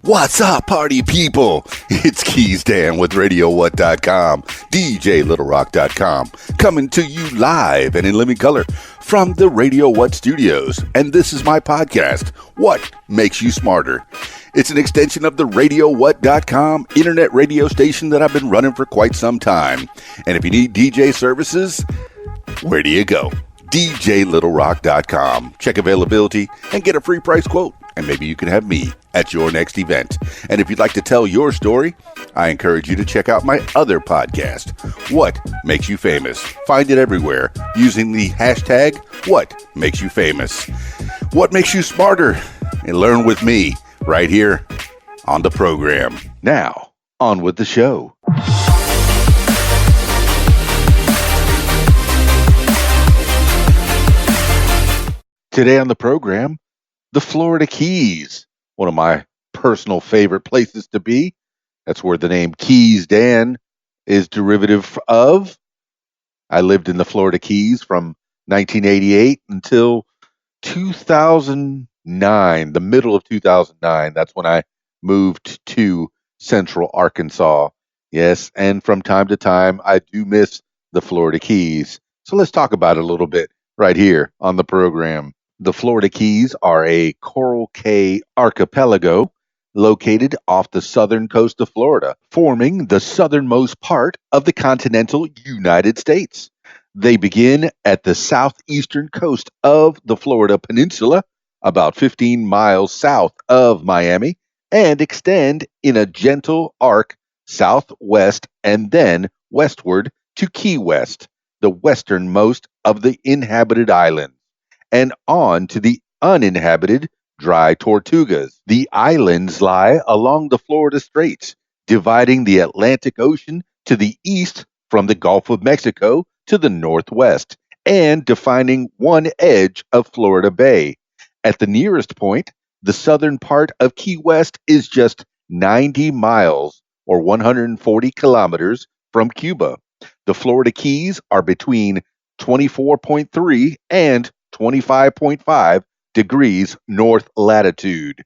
What's up, party people? It's Keys Dan with RadioWhat.com, DJLittleRock.com, coming to you live and in living color from the Radio What studios. And this is my podcast, What Makes You Smarter? It's an extension of the RadioWhat.com internet radio station that I've been running for quite some time. And if you need DJ services, where do you go? DJLittleRock.com. Check availability and get a free price quote. And maybe you can have me at your next event. And if you'd like to tell your story, I encourage you to check out my other podcast, What Makes You Famous. Find it everywhere using the hashtag What Makes You Famous. What makes you smarter? And learn with me right here on the program. Now, on with the show. Today on the program, the Florida Keys, one of my personal favorite places to be. That's where the name Keys Dan is derivative of. I lived in the Florida Keys from 1988 until 2009, the middle of 2009. That's when I moved to Central Arkansas. Yes, and from time to time, I do miss the Florida Keys. So let's talk about it a little bit right here on the program. The Florida Keys are a Coral Cay archipelago located off the southern coast of Florida, forming the southernmost part of the continental United States. They begin at the southeastern coast of the Florida Peninsula, about 15 miles south of Miami, and extend in a gentle arc southwest and then westward to Key West, the westernmost of the inhabited islands, and on to the uninhabited Dry Tortugas. The islands lie along the Florida Straits, dividing the Atlantic Ocean to the east from the Gulf of Mexico to the northwest, and defining one edge of Florida Bay. At the nearest point, the southern part of Key West is just 90 miles or 140 kilometers from Cuba. The Florida Keys are between 24.3 and 25.5 degrees north latitude.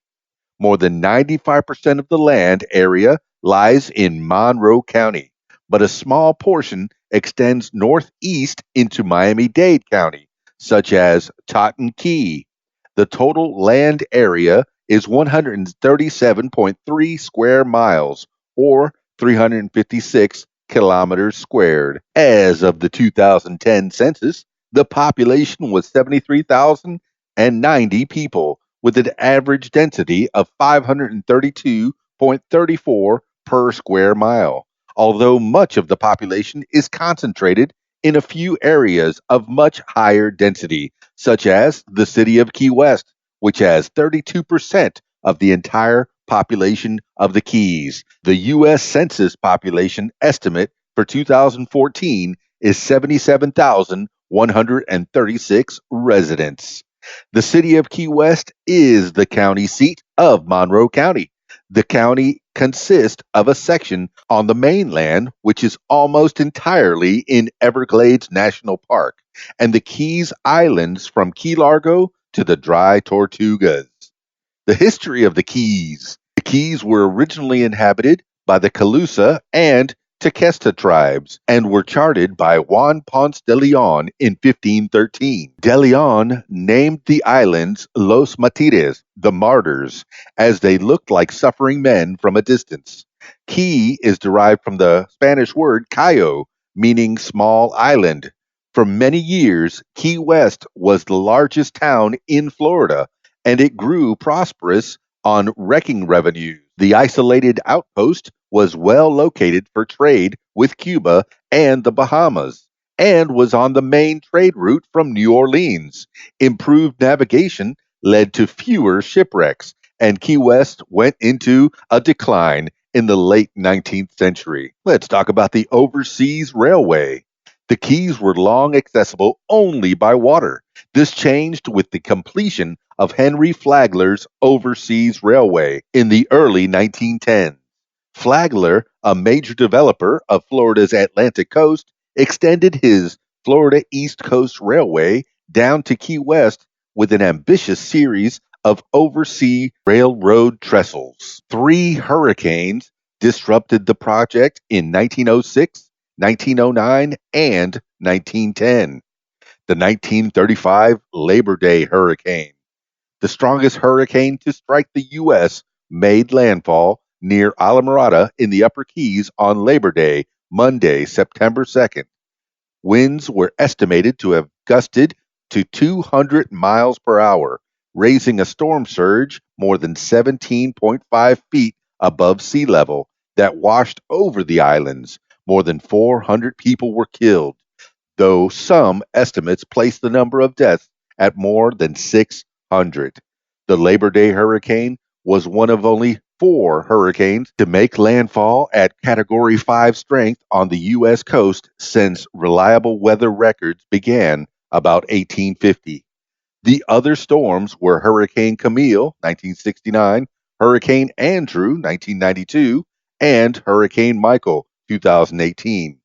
More than 95% of the land area lies in Monroe County, but a small portion extends northeast into Miami-Dade County, such as Totten Key. The total land area is 137.3 square miles, or 356 kilometers squared. As of the 2010 census, the population was 73,090 people, with an average density of 532.34 per square mile. Although much of the population is concentrated in a few areas of much higher density, such as the city of Key West, which has 32% of the entire population of the Keys. The U.S. Census population estimate for 2014 is 77,136 residents. The city of Key West is the county seat of Monroe County. The county consists of a section on the mainland, which is almost entirely in Everglades National Park, and the Keys Islands from Key Largo to the Dry Tortugas. The history of the Keys. The Keys were originally inhabited by the Calusa and Tequesta tribes and were charted by Juan Ponce de Leon in 1513. De Leon named the islands Los Martires, the martyrs, as they looked like suffering men from a distance. Key is derived from the Spanish word cayo, meaning small island. For many years, Key West was the largest town in Florida, and it grew prosperous on wrecking revenues. The isolated outpost was well located for trade with Cuba and the Bahamas, and was on the main trade route from New Orleans. Improved navigation led to fewer shipwrecks, and Key West went into a decline in the late 19th century. Let's talk about the Overseas Railway. The Keys were long accessible only by water. This changed with the completion of Henry Flagler's Overseas Railway in the early 1910s. Flagler, a major developer of Florida's Atlantic coast, extended his Florida East Coast Railway down to Key West with an ambitious series of oversea railroad trestles. Three hurricanes disrupted the project in 1906, 1909, and 1910. The 1935 Labor Day hurricane, the strongest hurricane to strike the U.S., made landfall near Alamorada in the Upper Keys on Labor Day, Monday, September 2nd. Winds were estimated to have gusted to 200 miles per hour, raising a storm surge more than 17.5 feet above sea level that washed over the islands. More than 400 people were killed, though some estimates place the number of deaths at more than 600. The Labor Day hurricane was one of only four hurricanes to make landfall at Category 5 strength on the U.S. coast since reliable weather records began about 1850. The other storms were Hurricane Camille, 1969, Hurricane Andrew, 1992, and Hurricane Michael, 2018.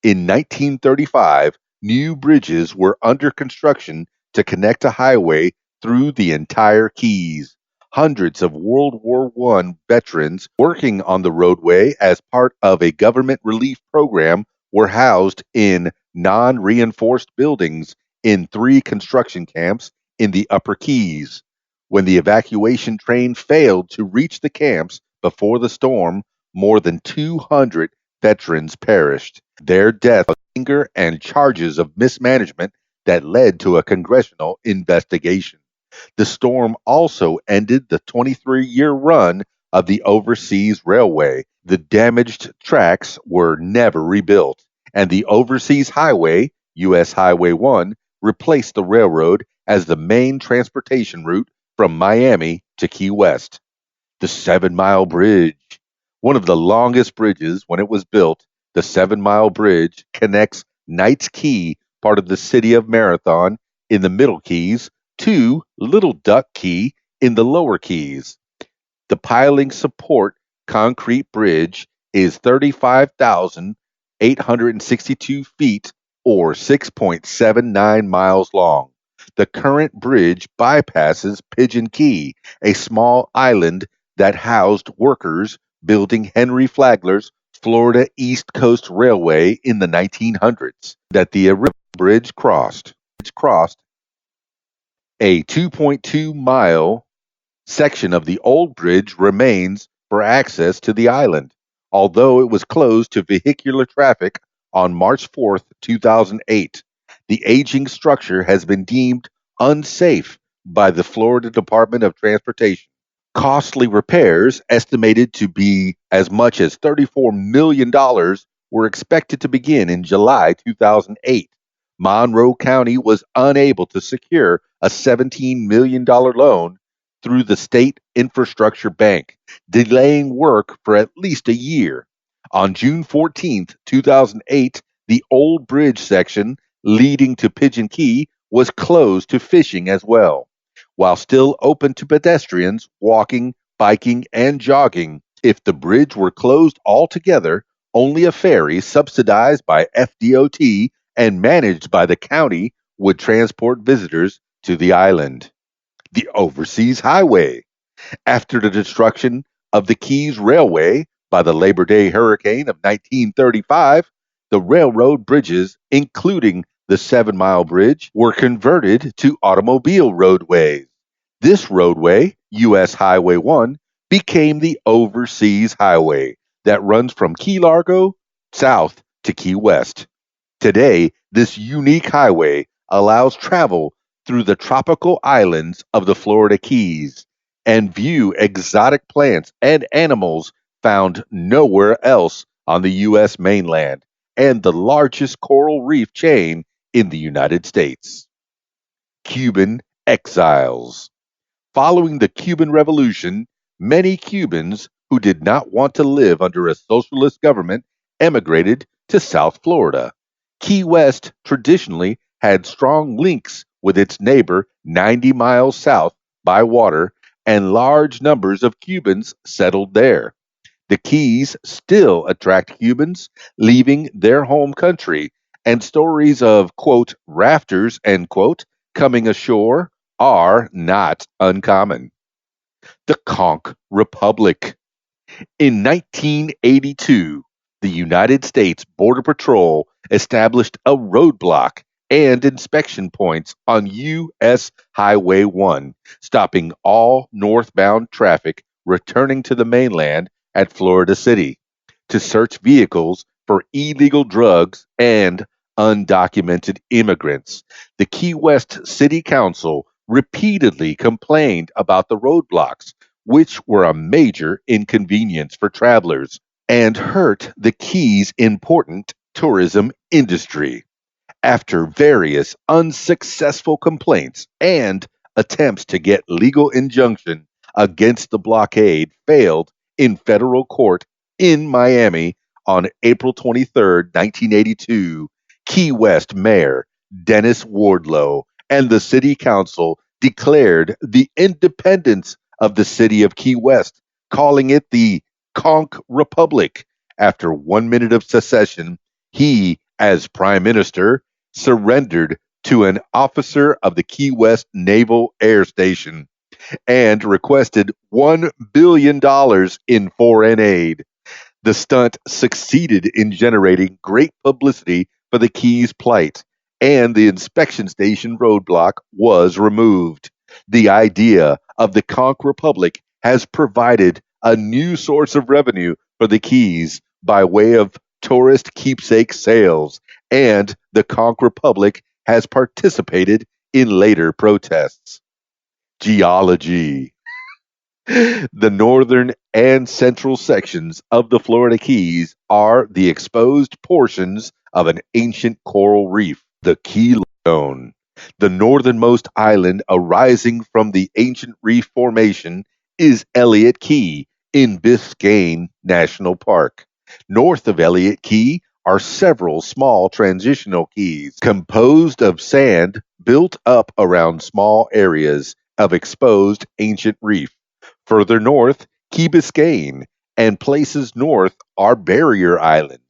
In 1935, new bridges were under construction to connect a highway through the entire Keys. Hundreds of World War I veterans working on the roadway as part of a government relief program were housed in non-reinforced buildings in three construction camps in the Upper Keys. When the evacuation train failed to reach the camps before the storm, more than 200 veterans perished. Their death was anger and charges of mismanagement that led to a congressional investigation. The storm also ended the 23-year run of the Overseas Railway. The damaged tracks were never rebuilt, and the Overseas Highway, U.S. Highway 1, replaced the railroad as the main transportation route from Miami to Key West. The 7 Mile Bridge, one of the longest bridges when it was built, the 7 Mile Bridge connects Knights Key, part of the city of Marathon, in the Middle Keys, to Little Duck Key in the Lower Keys. The piling support concrete bridge is 35,862 feet or 6.79 miles long. The current bridge bypasses Pigeon Key, a small island that housed workers building Henry Flagler's Florida East Coast Railway in the 1900s that the original bridge crossed. A 2.2-mile section of the old bridge remains for access to the island, although it was closed to vehicular traffic on March 4, 2008. The aging structure has been deemed unsafe by the Florida Department of Transportation. Costly repairs, estimated to be as much as $34 million, were expected to begin in July 2008. Monroe County was unable to secure a $17 million loan through the State Infrastructure Bank, delaying work for at least a year. On June 14, 2008, the old bridge section leading to Pigeon Key was closed to fishing as well. While still open to pedestrians walking, biking, and jogging, if the bridge were closed altogether, only a ferry subsidized by FDOT and managed by the county would transport visitors to the island. The Overseas Highway. After the destruction of the Keys Railway by the Labor Day hurricane of 1935, the railroad bridges, including the 7 Mile Bridge, were converted to automobile roadways. This roadway, U.S. Highway 1, became the Overseas Highway that runs from Key Largo south to Key West. Today, this unique highway allows travel through the tropical islands of the Florida Keys and view exotic plants and animals found nowhere else on the U.S. mainland and the largest coral reef chain in the United States. Cuban exiles. Following the Cuban Revolution, many Cubans who did not want to live under a socialist government emigrated to South Florida. Key West traditionally had strong links with its neighbor 90 miles south by water, and large numbers of Cubans settled there. The Keys still attract Cubans leaving their home country, and stories of, quote, rafters, end quote, coming ashore are not uncommon. The Conch Republic. In 1982, the United States Border Patrol established a roadblock and inspection points on U.S. Highway 1, stopping all northbound traffic returning to the mainland at Florida City to search vehicles for illegal drugs and undocumented immigrants. The Key West City Council repeatedly complained about the roadblocks, which were a major inconvenience for travelers and hurt the Keys' important tourism industry. After various unsuccessful complaints and attempts to get legal injunction against the blockade failed in federal court in Miami on April 23rd, 1982, Key West Mayor Dennis Wardlow and the City Council declared the independence of the city of Key West, calling it the Conch Republic. After 1 minute of secession, he, as Prime Minister, surrendered to an officer of the Key West Naval Air Station and requested $1 billion in foreign aid. The stunt succeeded in generating great publicity for the Keys' plight, and the inspection station roadblock was removed. The idea of the Conch Republic has provided a new source of revenue for the Keys by way of tourist keepsake sales, and the Conch Republic has participated in later protests. Geology. The northern and central sections of the Florida Keys are the exposed portions of an ancient coral reef, the Key Stone. The northernmost island arising from the ancient reef formation is Elliott Key in Biscayne National Park. North of Elliott Key are several small transitional keys composed of sand built up around small areas of exposed ancient reef. Further north, Key Biscayne, and places north are barrier islands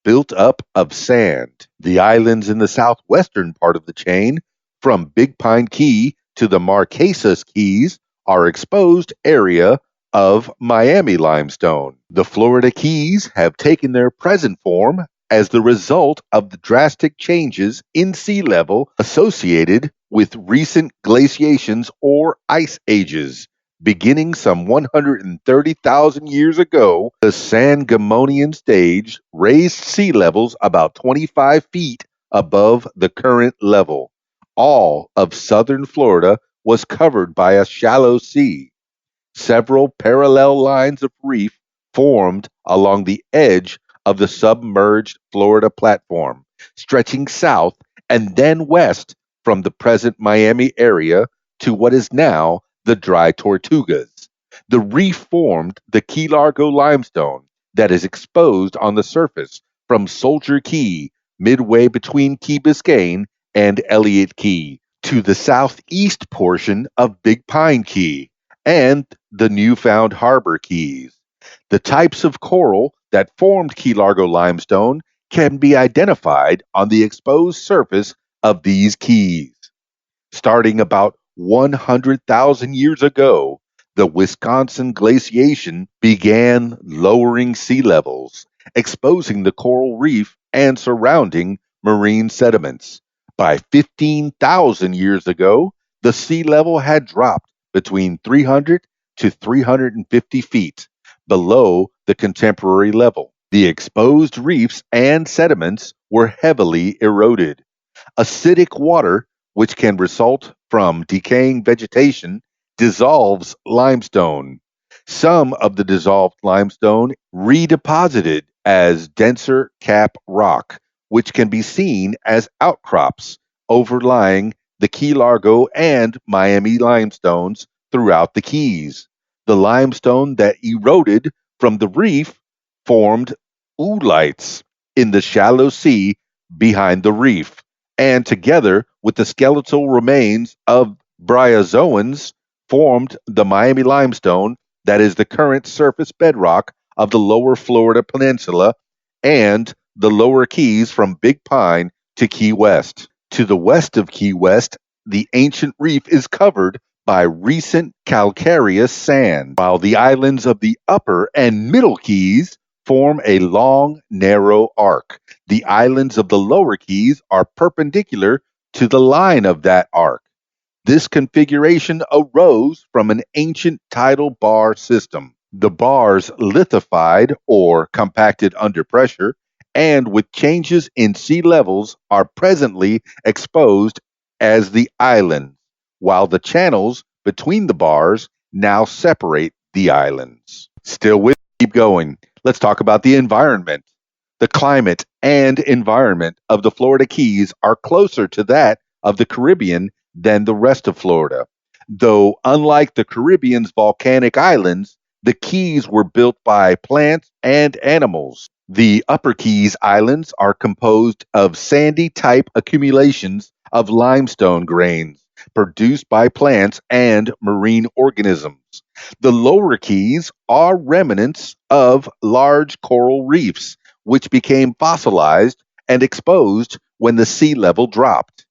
built up of sand. The islands in the southwestern part of the chain, from Big Pine Key to the Marquesas Keys, are exposed area of Miami limestone. The Florida Keys have taken their present form as the result of the drastic changes in sea level associated with recent glaciations or ice ages. Beginning some 130,000 years ago, the Sangomonian stage raised sea levels about 25 feet above the current level. All of southern Florida was covered by a shallow sea. Several parallel lines of reef formed along the edge of the submerged Florida platform, stretching south and then west from the present Miami area to what is now the Dry Tortugas. The reef formed the Key Largo limestone that is exposed on the surface from Soldier Key, midway between Key Biscayne and Elliott Key, to the southeast portion of Big Pine Key and the newfound Harbor Keys. The types of coral that formed Key Largo limestone can be identified on the exposed surface of these keys. Starting about 100,000 years ago, the Wisconsin glaciation began lowering sea levels, exposing the coral reef and surrounding marine sediments. By 15,000 years ago, the sea level had dropped between 300 to 350 feet below the contemporary level. The exposed reefs and sediments were heavily eroded. Acidic water, which can result from decaying vegetation, dissolves limestone. Some of the dissolved limestone redeposited as denser cap rock, which can be seen as outcrops overlying the Key Largo and Miami limestones throughout the Keys. The limestone that eroded from the reef formed oolites in the shallow sea behind the reef, and together with the skeletal remains of bryozoans formed the Miami limestone that is the current surface bedrock of the lower Florida peninsula and the lower Keys from Big Pine to Key West. To the west of Key West the ancient reef is covered by recent calcareous sand, while the islands of the upper and middle Keys form a long, narrow arc. The islands of the lower Keys are perpendicular to the line of that arc. This configuration arose from an ancient tidal bar system. The bars lithified or compacted under pressure, and with changes in sea levels are presently exposed as the islands, while the channels between the bars now separate the islands. Still with keep going. Let's talk about the environment. The climate and environment of the Florida Keys are closer to that of the Caribbean than the rest of Florida. Though, unlike the Caribbean's volcanic islands, the Keys were built by plants and animals. The Upper Keys Islands are composed of sandy type accumulations of limestone grains produced by plants and marine organisms. The Lower Keys are remnants of large coral reefs, which became fossilized and exposed when the sea level dropped.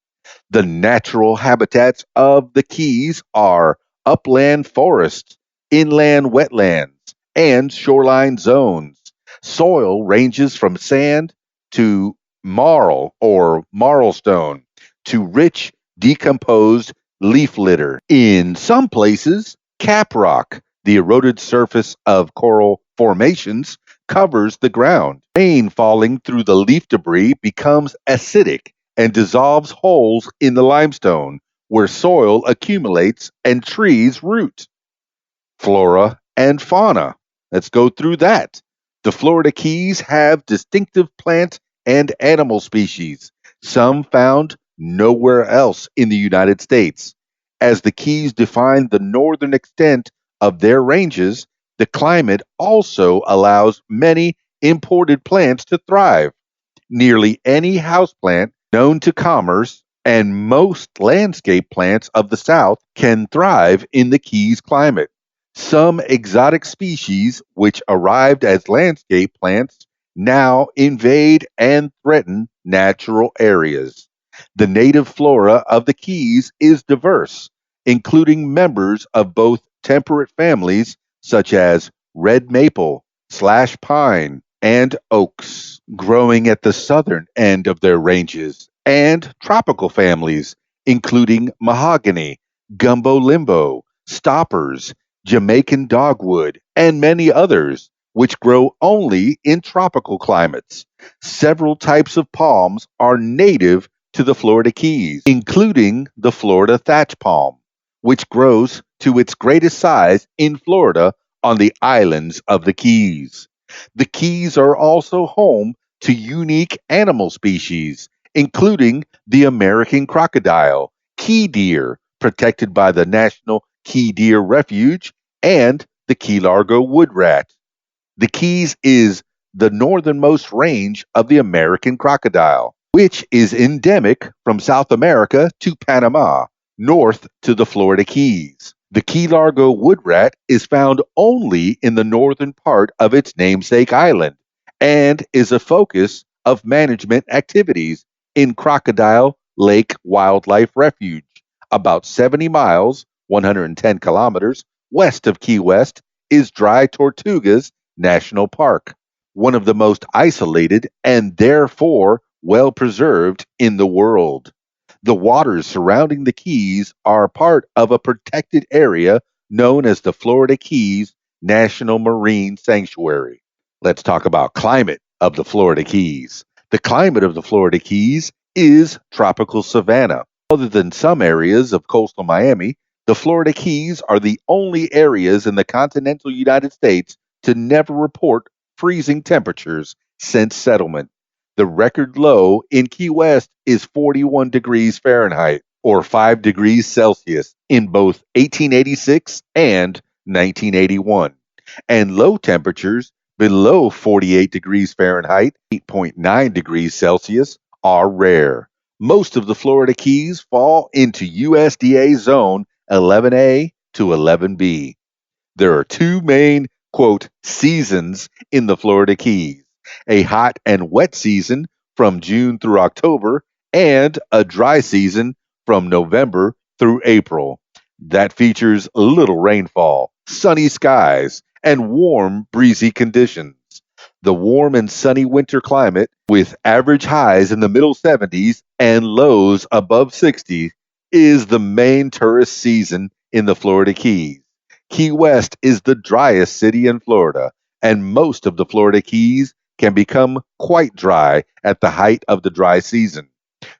The natural habitats of the Keys are upland forests, inland wetlands, and shoreline zones. Soil ranges from sand to marl or marlstone to rich, decomposed leaf litter. In some places, caprock, the eroded surface of coral formations, covers the ground. Rain falling through the leaf debris becomes acidic and dissolves holes in the limestone, where soil accumulates and trees root. Flora and fauna. Let's go through that. The Florida Keys have distinctive plant and animal species, some found nowhere else in the United States. As the Keys define the northern extent of their ranges, the climate also allows many imported plants to thrive. Nearly any houseplant known to commerce and most landscape plants of the South can thrive in the Keys climate. Some exotic species, which arrived as landscape plants, now invade and threaten natural areas. The native flora of the Keys is diverse, including members of both temperate families such as red maple, slash pine, and oaks, growing at the southern end of their ranges, and tropical families, including mahogany, gumbo limbo, stoppers, Jamaican dogwood, and many others, which grow only in tropical climates. Several types of palms are native to the Florida Keys, including the Florida thatch palm, which grows to its greatest size in Florida on the islands of the Keys. The Keys are also home to unique animal species, including the American crocodile, key deer, protected by the National Key Deer Refuge, and the Key Largo wood rat. The Keys is the northernmost range of the American crocodile, which is endemic from South America to Panama, north to the Florida Keys. The Key Largo wood rat is found only in the northern part of its namesake island and is a focus of management activities in Crocodile Lake Wildlife Refuge, about 70 miles, 110 kilometers west of Key West is Dry Tortugas National Park, one of the most isolated and therefore well preserved in the world. The waters surrounding the Keys are part of a protected area known as the Florida Keys National Marine Sanctuary. Let's talk about climate of the Florida Keys. The climate of the Florida Keys is tropical savanna. Other than some areas of coastal Miami, the Florida Keys are the only areas in the continental United States to never report freezing temperatures since settlement. The record low in Key West is 41 degrees Fahrenheit or 5 degrees Celsius in both 1886 and 1981, and low temperatures below 48 degrees Fahrenheit, 8.9 degrees Celsius, are rare. Most of the Florida Keys fall into USDA Zone 11A to 11B. There are two main, quote, seasons in the Florida Keys: a hot and wet season from June through October, and a dry season from November through April. That features little rainfall, sunny skies, and warm, breezy conditions. The warm and sunny winter climate, with average highs in the middle 70s and lows above 60, is the main tourist season in the Florida Keys. Key West is the driest city in Florida, and most of the Florida Keys can become quite dry at the height of the dry season.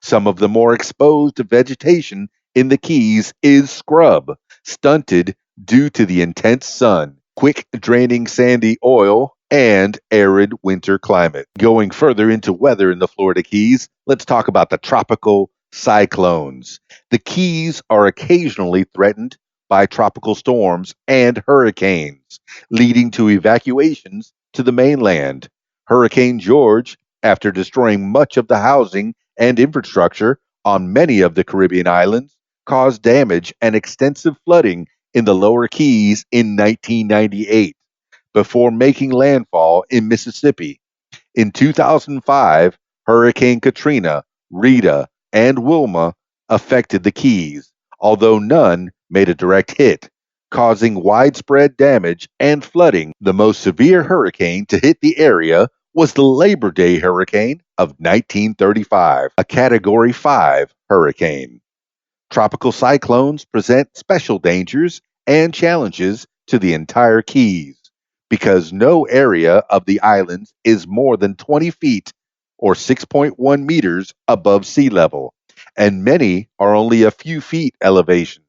Some of the more exposed vegetation in the Keys is scrub, stunted due to the intense sun, quick draining sandy oil, and arid winter climate. Going further into weather in the Florida Keys, let's talk about the tropical cyclones. The Keys are occasionally threatened by tropical storms and hurricanes, leading to evacuations to the mainland. Hurricane George, after destroying much of the housing and infrastructure on many of the Caribbean islands, caused damage and extensive flooding in the lower Keys in 1998 before making landfall in Mississippi. In 2005, Hurricane Katrina, Rita, and Wilma affected the Keys, although none made a direct hit, causing widespread damage and flooding. The most severe hurricane to hit the area was the Labor Day hurricane of 1935, a Category 5 hurricane. Tropical cyclones present special dangers and challenges to the entire Keys because no area of the islands is more than 20 feet or 6.1 meters above sea level, and many are only a few feet elevation,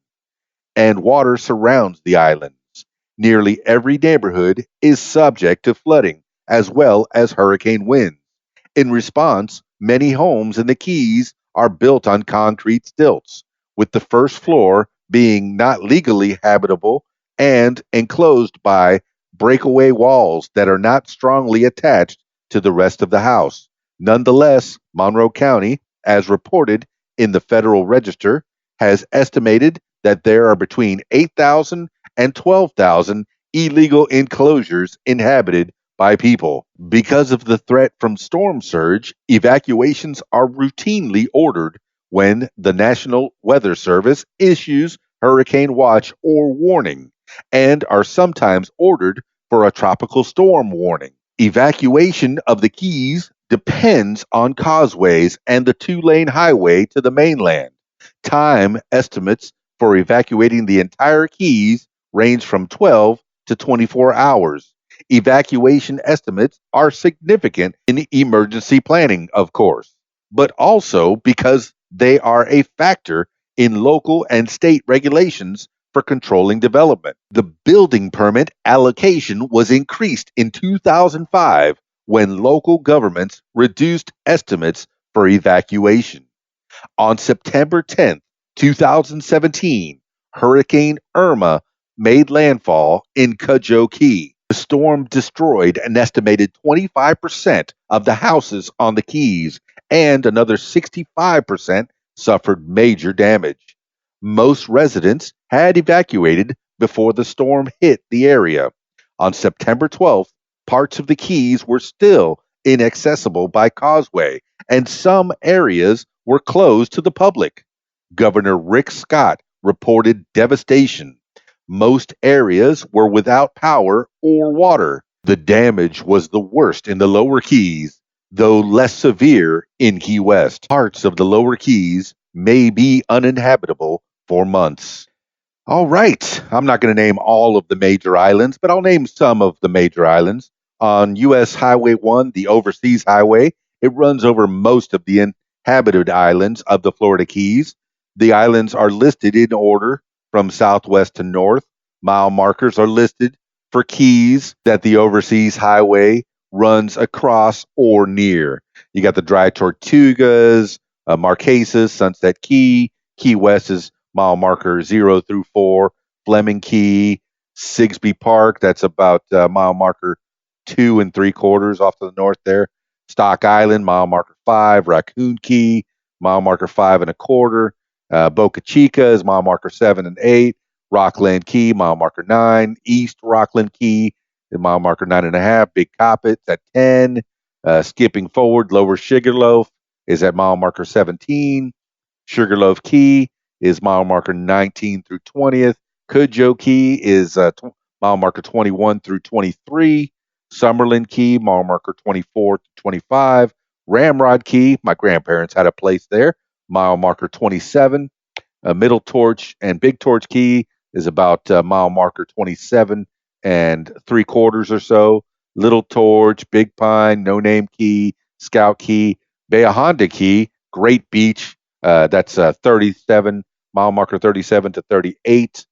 and water surrounds the islands. Nearly every neighborhood is subject to flooding as well as hurricane winds. In response, many homes in the Keys are built on concrete stilts, with the first floor being not legally habitable and enclosed by breakaway walls that are not strongly attached to the rest of the house. Nonetheless, Monroe County, as reported in the Federal Register, has estimated that there are between 8,000 and 12,000 illegal enclosures inhabited by people. Because of the threat from storm surge, evacuations are routinely ordered when the National Weather Service issues hurricane watch or warning, and are sometimes ordered for a tropical storm warning. Evacuation of the Keys depends on causeways and the two-lane highway to the mainland. Time estimates for evacuating the entire Keys range from 12 to 24 hours. Evacuation estimates are significant in emergency planning, of course, but also because they are a factor in local and state regulations for controlling development. The building permit allocation was increased in 2005 when local governments reduced estimates for evacuation. On September 10, 2017, Hurricane Irma made landfall in Cudjoe Key. The storm destroyed an estimated 25% of the houses on the Keys, and another 65% suffered major damage. Most residents had evacuated before the storm hit the area. On September 12th, parts of the Keys were still inaccessible by causeway, and some areas were closed to the public. Governor Rick Scott reported devastation. Most areas were without power or water. The damage was the worst in the lower Keys, though less severe in Key West. Parts of the lower Keys may be uninhabitable for months. All right, I'm not going to name all of the major islands, but I'll name some of the major islands. On US Highway 1, the Overseas Highway, it runs over most of the inhabited islands of the Florida Keys. The islands are listed in order from southwest to north. Mile markers are listed for keys that the Overseas Highway runs across or near. You got the Dry Tortugas, Marquesas, Sunset Key. Key West is mile marker 0 through 4. Fleming Key, Sigsbee Park, that's about mile marker 2 3/4 off to the north there. Stock Island, mile marker 5. Raccoon Key, mile marker 5 1/4. Boca Chica is mile marker 7 and 8. Rockland Key, mile marker 9. East Rockland Key, mile marker 9.5. Big Coppets at 10. Skipping forward, Lower Sugarloaf is at mile marker 17. Sugarloaf Key, is mile marker 19 through 20th. Cudjoe Key is mile marker 21 through 23. Summerlin Key, mile marker 24 to 25. Ramrod Key, my grandparents had a place there, mile marker 27. Middle Torch and Big Torch Key is about mile marker 27 and 3/4 or so. Little Torch, Big Pine, No Name Key, Scout Key, Honda Key, Great Beach, that's 37, mile marker 37 to 38.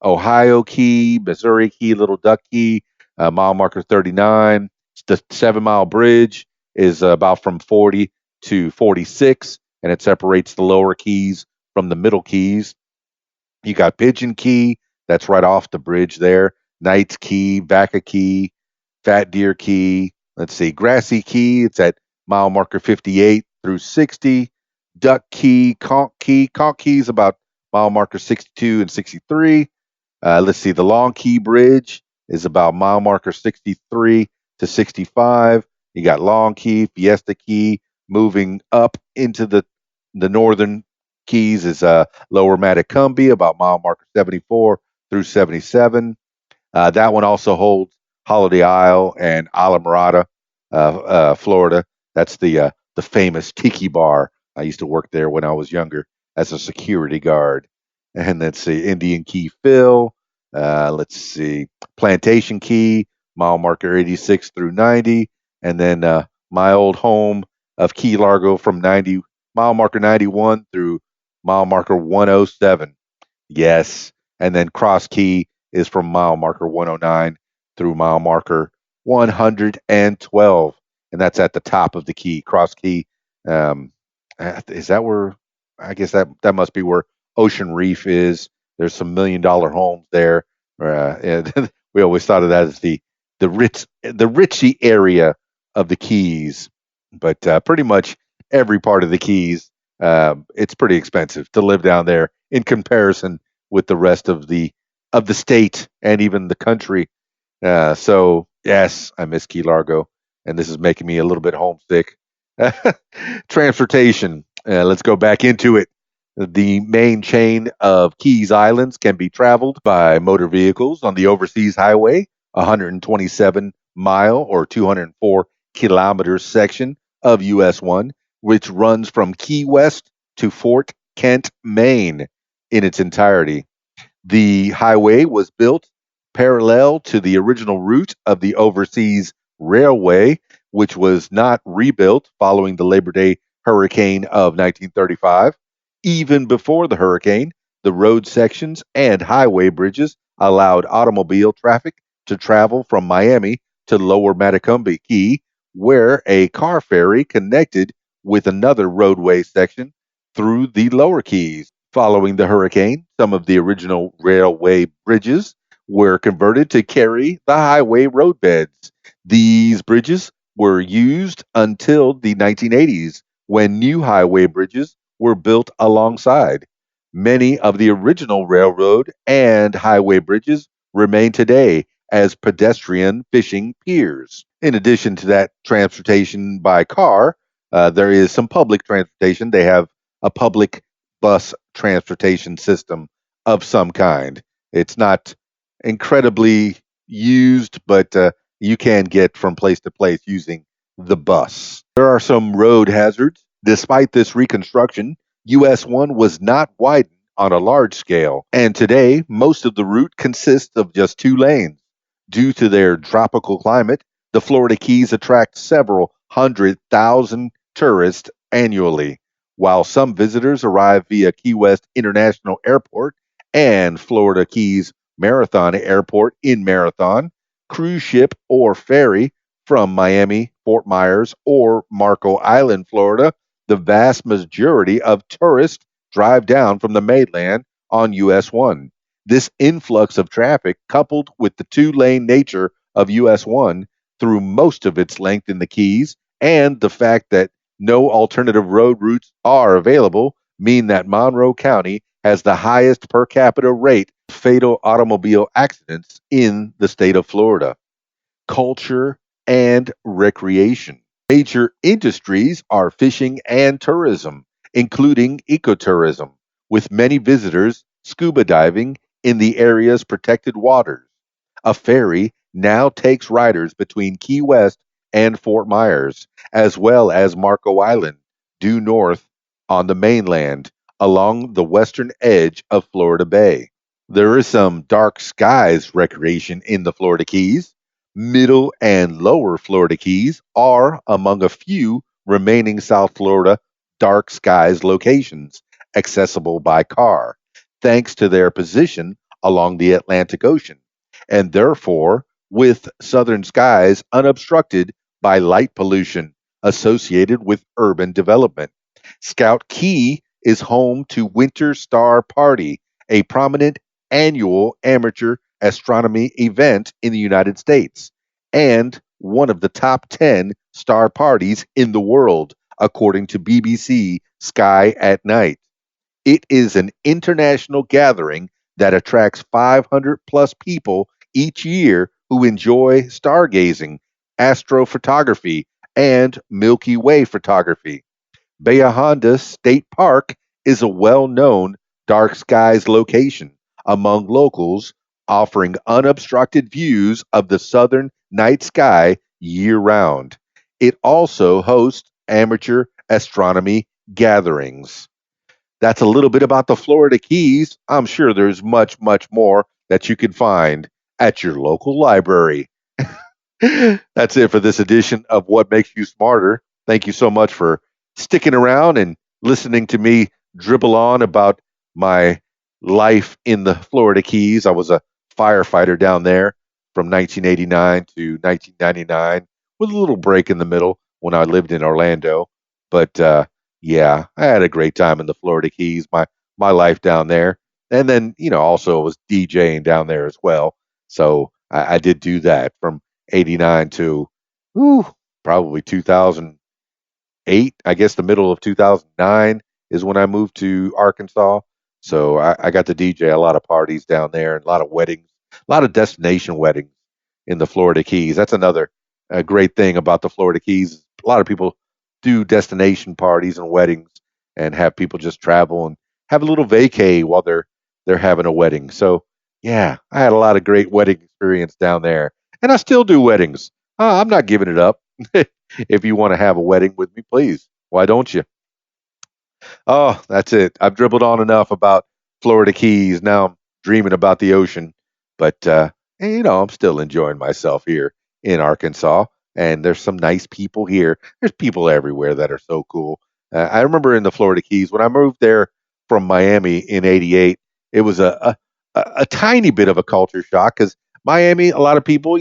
Ohio Key, Missouri Key, Little Duck Key, mile marker 39. The 7 Mile Bridge is about from 40 to 46, and it separates the lower keys from the middle keys. You got Pigeon Key, that's right off the bridge there. Knights Key, Vaca Key, Fat Deer Key. Let's see, Grassy Key, it's at mile marker 58 through 60. Duck Key, Conch Key. Conch Key is about mile marker 62 and 63. Let's see, the Long Key Bridge is about mile marker 63 to 65. You got Long Key, Fiesta Key, moving up into the northern keys is Lower Matecumbe, about mile marker 74 through 77. That one also holds Holiday Isle and Islamorada, Florida. That's the famous Tiki Bar. I used to work there when I was younger as a security guard. And let's see, Indian Key Phil. Let's see, Plantation Key, mile marker 86 through 90. And then my old home of Key Largo from mile marker 91 through mile marker 107. Yes. And then Cross Key is from mile marker 109 through mile marker 112. And that's at the top of the key. Cross Key. Is that where? I guess that must be where Ocean Reef is. There's some $1 million homes there. And we always thought of that as the richy area of the Keys. But pretty much every part of the Keys, it's pretty expensive to live down there in comparison with the rest of the state and even the country. So yes, I miss Key Largo, and this is making me a little bit homesick. Transportation. Let's go back into it. The main chain of Keys Islands can be traveled by motor vehicles on the Overseas Highway, 127-mile or 204-kilometer section of US 1, which runs from Key West to Fort Kent, Maine in its entirety. The highway was built parallel to the original route of the Overseas Railway, which was not rebuilt following the Labor Day hurricane of 1935. Even before the hurricane, the road sections and highway bridges allowed automobile traffic to travel from Miami to Lower Matecumbe Key, where a car ferry connected with another roadway section through the lower keys. Following the hurricane, some of the original railway bridges were converted to carry the highway roadbeds. These bridges were used until the 1980s, when new highway bridges were built alongside. Many of the original railroad and highway bridges remain today as pedestrian fishing piers. In addition to that transportation by car, there is some public transportation. They have a public bus transportation system of some kind. It's not incredibly used, but you can get from place to place using the bus. There are some road hazards. Despite this reconstruction, US 1 was not widened on a large scale, and today most of the route consists of just 2 lanes. Due to their tropical climate, the Florida Keys attract several 100,000 tourists annually. While some visitors arrive via Key West International Airport and Florida Keys Marathon Airport in Marathon, cruise ship or ferry from Miami, Fort Myers, or Marco Island, Florida, the vast majority of tourists drive down from the mainland on US 1. This influx of traffic, coupled with the 2-lane nature of US 1 through most of its length in the Keys, and the fact that no alternative road routes are available, mean that Monroe County has the highest per capita rate of fatal automobile accidents in the state of Florida. Culture and recreation. Major industries are fishing and tourism, including ecotourism, with many visitors scuba diving in the area's protected waters. A ferry now takes riders between Key West and Fort Myers, as well as Marco Island, due north on the mainland along the western edge of Florida Bay. There is some dark skies recreation in the Florida Keys. Middle and lower Florida Keys are among a few remaining South Florida dark skies locations accessible by car, thanks to their position along the Atlantic Ocean, and therefore with southern skies unobstructed by light pollution associated with urban development. Scout Key is home to Winter Star Party, a prominent annual amateur astronomy event in the United States, and one of the top 10 star parties in the world, according to BBC Sky at Night. It is an international gathering that attracts 500 plus people each year who enjoy stargazing, astrophotography, and Milky Way photography. Bahia Honda State Park is a well known dark skies location among locals, offering unobstructed views of the southern night sky year round. It also hosts amateur astronomy gatherings. That's a little bit about the Florida Keys. I'm sure there's much, much more that you can find at your local library. That's it for this edition of What Makes You Smarter. Thank you so much for sticking around and listening to me dribble on about my life in the Florida Keys. I was a firefighter down there from 1989 to 1999 with a little break in the middle when I lived in Orlando. But yeah, I had a great time in the Florida Keys, my life down there. And then, also was DJing down there as well. So I did do that from 89 to probably 2008. I guess the middle of 2009 is when I moved to Arkansas. So I got to DJ a lot of parties down there and a lot of weddings, a lot of destination weddings in the Florida Keys. That's another great thing about the Florida Keys. A lot of people do destination parties and weddings and have people just travel and have a little vacay while they're having a wedding. So yeah, I had a lot of great wedding experience down there, and I still do weddings. I'm not giving it up. If you want to have a wedding with me, please. Why don't you? Oh, that's it. I've dribbled on enough about Florida Keys. Now I'm dreaming about the ocean, but I'm still enjoying myself here in Arkansas. And there's some nice people here. There's people everywhere that are so cool. I remember in the Florida Keys when I moved there from Miami in '88. It was a tiny bit of a culture shock because Miami, a lot of people,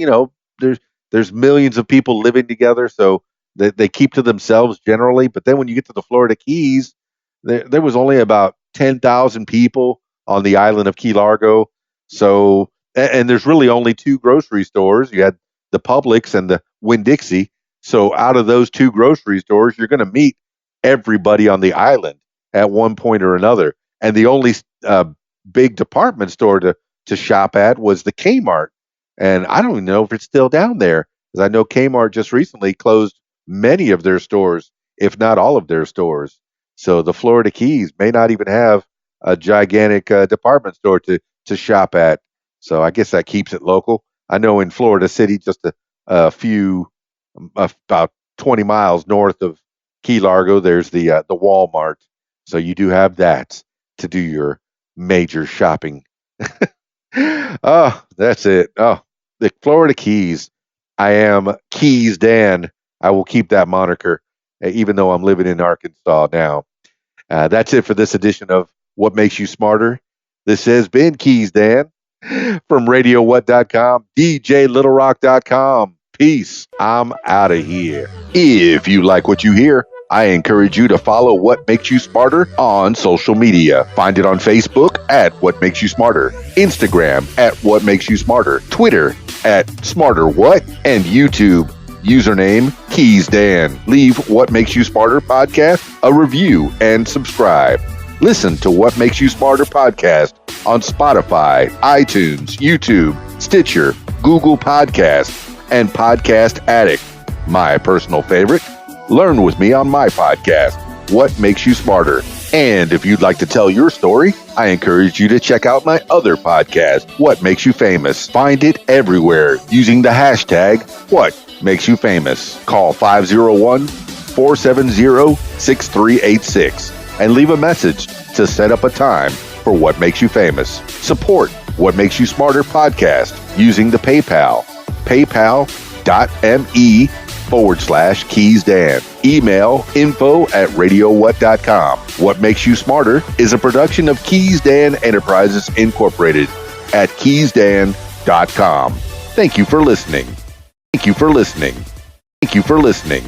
there's millions of people living together, so they keep to themselves generally. But then when you get to the Florida Keys, there was only about 10,000 people on the island of Key Largo. So, and there's really only two grocery stores. You had the Publix and the Winn-Dixie. So out of those two grocery stores, you're going to meet everybody on the island at one point or another. And the only big department store to shop at was the Kmart. And I don't even know if it's still down there, because I know Kmart just recently closed many of their stores, if not all of their stores. So the Florida Keys may not even have a gigantic department store to shop at. So I guess that keeps it local. I know in Florida City, just a few, about 20 miles north of Key Largo, there's the Walmart. So you do have that to do your major shopping. Oh, that's it. Oh, the Florida Keys. I am Keys Dan. I will keep that moniker, even though I'm living in Arkansas now. That's it for this edition of What Makes You Smarter. This has been Keys Dan from RadioWhat.com, DJLittleRock.com. Peace. I'm out of here. If you like what you hear, I encourage you to follow What Makes You Smarter on social media. Find it on Facebook at What Makes You Smarter, Instagram at What Makes You Smarter, Twitter at SmarterWhat, and YouTube, username Keys Dan. Leave What Makes You Smarter podcast a review and subscribe. Listen to What Makes You Smarter podcast on Spotify, iTunes, YouTube, Stitcher, Google Podcasts, and Podcast Addict. My personal favorite, learn with me on my podcast, What Makes You Smarter. And if you'd like to tell your story, I encourage you to check out my other podcast, What Makes You Famous. Find it everywhere using the hashtag #WhatMakesYouFamous. Call 501-470-6386 and leave a message to set up a time for What Makes You Famous. Support What Makes You Smarter podcast using the PayPal, paypal.me/KeysDan. Email info@radiowhat.com. What Makes You Smarter is a production of Keys Dan Enterprises Incorporated at keysdan.com. Thank you for listening. Thank you for listening. Thank you for listening.